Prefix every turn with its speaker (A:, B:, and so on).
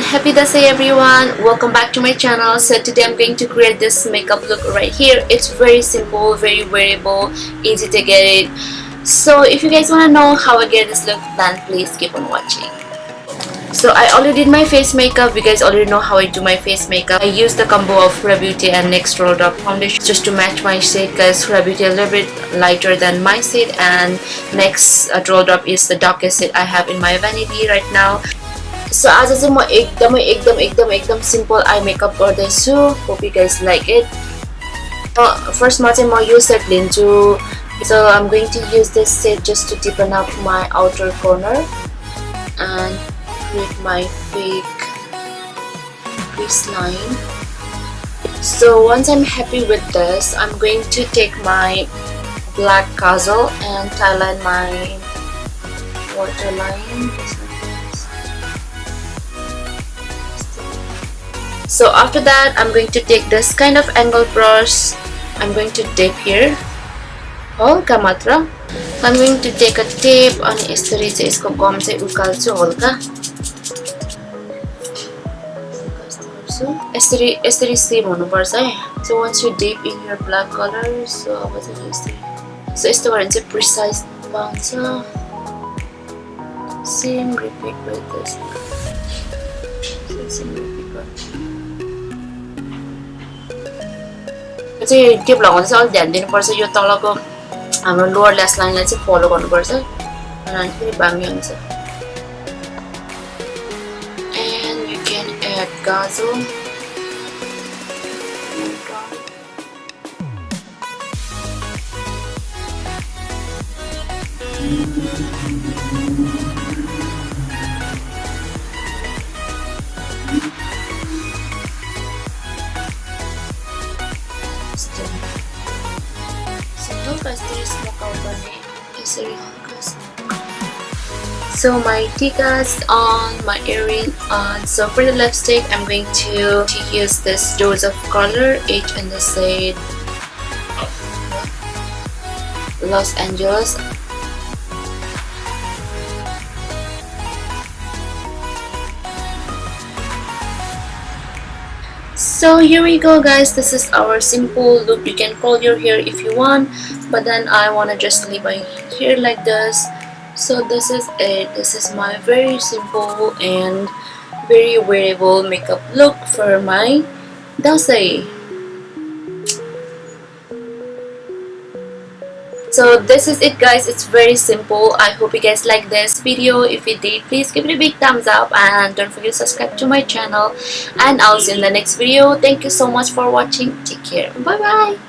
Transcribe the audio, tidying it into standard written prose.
A: happy Dashain everyone, welcome back to my channel. So today I'm going to create this makeup look right here. It's very simple, very wearable, easy to get it. So if you guys want to know how I get this look, then please keep on watching. So I already did my face makeup. You guys already know how I do my face makeup. I use the combo of Huda Beauty and NYX Roll Up foundation just to match my shade, because Huda Beauty is a little bit lighter than my shade and NYX Roll Up is the darkest shade I have in my vanity right now. So आज चाहिँ म एकदम simple eye makeup गर्दैछु. Hope you guys like it. First मा चाहिँ म यो set लिन्छु. So I'm going to use this set just to deepen up my outer corner and create my fake crease line. So once I'm happy with this, I'm going to take my black kajal and highlight my waterline. So after that, I'm going to take this kind of angle brush. I'm going to dip here. Holka matra. I'm going to take a tape and यसरी चाहिँ यसको गम चाहिँ उकाल्छु हल्का. यसरी same हुनुपर्छ है. So once you dip in your black color, so अब चाहिँ यसरी. So यस्तो गरेर चाहिँ precise पाउँछ. Same repeat with this. Same repeat with. चाहिँ टेप लगाउँदा चाहिँ अलि ध्यान दिनुपर्छ. यो तलको हाम्रो लोअर ल्यास लाइनलाई चाहिँ फलो गर्नुपर्छ अनि फेरि बाङ्गी हुन्छ. And you can add kajal. So my tikas on, my earring on. So for the lipstick, I'm going to use this dose of color, each in the shade Los Angeles. So here we go guys, this is our simple look. You can curl your hair if you want, but then I want to just leave my hair like this. So this is it. This is my very simple and very wearable makeup look for my Dashain. So this is it guys, it's very simple. I hope you guys like this video. If you did, please give it a big thumbs up and don't forget to subscribe to my channel, and I'll see you in the next video. Thank you so much for watching. Take care. Bye bye.